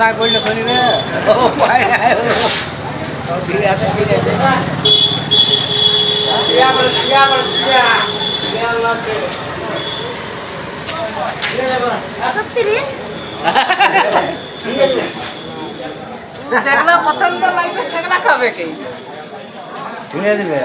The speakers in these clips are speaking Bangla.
না করলে শরীরে ঠিক আছে ঠিক আছে দেখলে পছন্দ লাগবে সেগুলা খাবে কি শুনে দিবে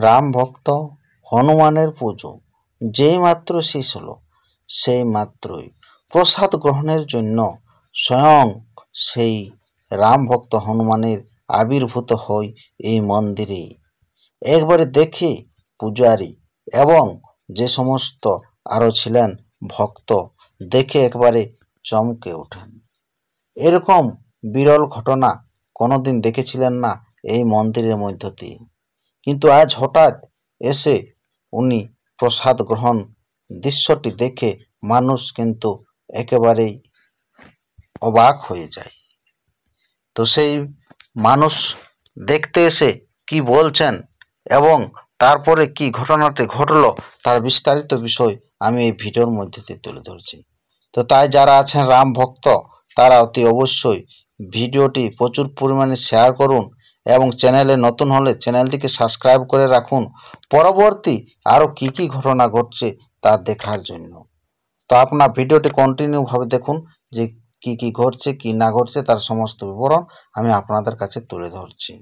রাম ভক্ত হনুমানের পুজো যেই মাত্র শেষ হলো সেই মাত্রই প্রসাদ গ্রহণের জন্য স্বয়ং সেই রাম ভক্ত হনুমানের আবির্ভূত হয় এই মন্দিরে। একবারে দেখে পূজারী এবং যে সমস্ত আরও ছিলেন ভক্ত দেখে একবারে চমকে ওঠেন। এরকম বিরল ঘটনা কোনোদিন দেখেছিলেন না এই মন্দিরের মধ্য দিয়ে, কিন্তু আজ হঠাৎ এসে উনি প্রসাদ গ্রহণ দৃশ্যটি দেখে মানুষ কিন্তু একেবারেই অবাক হয়ে যায়। তো সেই মানুষ দেখতে এসে কি বলছেন এবং তারপরে কি ঘটনাটি ঘটলো তার বিস্তারিত বিষয় আমি এই ভিডিওর মধ্যে দিয়ে তুলে ধরছি। তো তাই যারা আছেন রাম ভক্ত তারা অতি অবশ্যই ভিডিওটি প্রচুর পরিমাণে শেয়ার করুন এবং চ্যানেলে নতুন হলে চ্যানেলটিকে সাবস্ক্রাইব করে রাখুন পরবর্তী আরও কি কি ঘটনা ঘটছে তা দেখার জন্য। তো আপনার ভিডিওটি কন্টিনিউভাবে দেখুন যে কি কি ঘটছে কি না ঘটছে তার সমস্ত বিবরণ আমি আপনাদের কাছে তুলে ধরছি।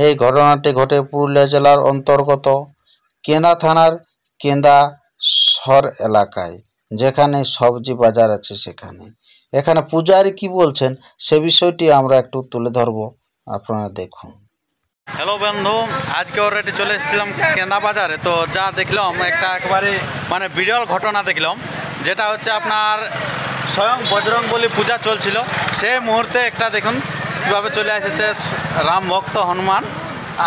এই ঘটনাটি ঘটে পুরুলিয়া জেলার অন্তর্গত কেন্দা থানার কেন্দা সর এলাকায়, যেখানে সবজি বাজার আছে সেখানে। এখানে পূজারি কি বলছেন সে বিষয়টি আমরা একটু তুলে ধরবো, আপনারা দেখুন। হ্যালো বন্ধু, আজকে অলরেডি চলে এসেছিলাম কেন্দা বাজারে। তো যা দেখলাম একটা একবারে মানে বিরল ঘটনা দেখলাম, যেটা হচ্ছে আপনার স্বয়ং বজরংবলী পূজা চলছিল সেই মুহূর্তে একটা দেখুন কীভাবে চলে এসেছে রাম ভক্ত হনুমান,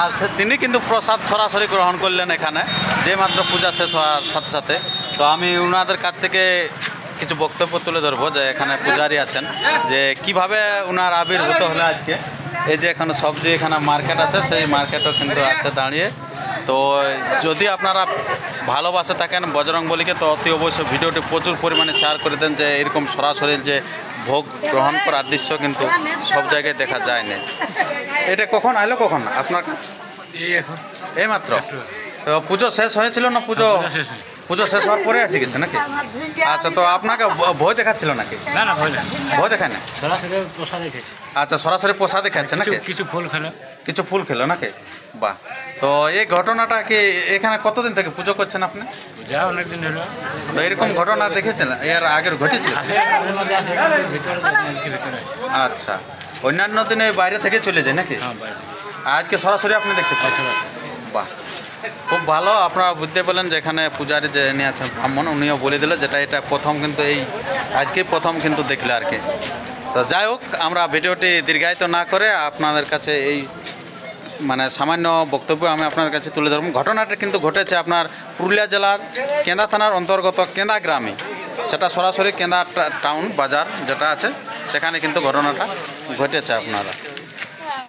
আর তিনি কিন্তু প্রসাদ সরাসরি গ্রহণ করলেন এখানে যে মাত্র পূজা শেষ হওয়ার সাথে সাথে। তো আমি ওনাদের কাছ থেকে কিছু বক্তব্য তুলে ধরবো যে এখানে পূজারি আছেন যে কিভাবে ওনার আবির্ভূত হলো আজকে। এই যে এখানে সবজি এখানে মার্কেট আছে, সেই মার্কেটও কিন্তু আছে দাঁড়িয়ে। তো যদি আপনারা ভালোবাসে থাকেন বজরংবলীকে তো অতি অবশ্যই ভিডিওটি প্রচুর পরিমাণে শেয়ার করে দেন, যে এরকম সরাসরি যে ভোগ গ্রহণ করার দৃশ্য কিন্তু সব জায়গায় দেখা যায় না। এটা কখন আইলো কখন আপনার? এই মাত্র তো পুজো শেষ হয়েছিল না? পুজো শেষ হওয়ার পরে এসে গেছে নাকি? আচ্ছা, তো আপনাকে ভয় দেখাচ্ছিল নাকি? না না, ভয় দেখায় না, সরাসরি প্রসাদ দেখেছি। আচ্ছা, সরাসরি প্রসাদ দেখাচ্ছে নাকি? কিছু ফুল খেলো নাকি? বাহ। তো এই ঘটনাটা কি এখানে কতদিন থেকে পুজো করছেন আপনি? অনেকদিন হলো। তো এরকম ঘটনা দেখেছেন এর আগের ঘটেছিল? আচ্ছা, অন্যান্য দিনে বাইরে থেকে চলে যায় নাকি? আজকে সরাসরি আপনি দেখতে পাচ্ছেন? বাহ, খুব ভালো। আপনারা বুঝতে পারলেন যে এখানে পূজারি যে নিয়ে আছেন ব্রাহ্মণ, উনিও বলে দিল যেটা এটা প্রথম কিন্তু এই আজকে প্রথম কিন্তু দেখলে আর কি। তো যাই হোক, আমরা ভিডিওটি দীর্ঘায়িত না করে আপনাদের কাছে এই মানে সামান্য বক্তব্য আমি আপনাদের কাছে তুলে ধরব। ঘটনাটা কিন্তু ঘটেছে আপনার পুরুলিয়া জেলার কেন্দা থানার অন্তর্গত কেন্দা গ্রামে, সেটা সরাসরি কেন্দা টাউন বাজার যেটা আছে সেখানে কিন্তু ঘটনাটা ঘটেছে আপনারা।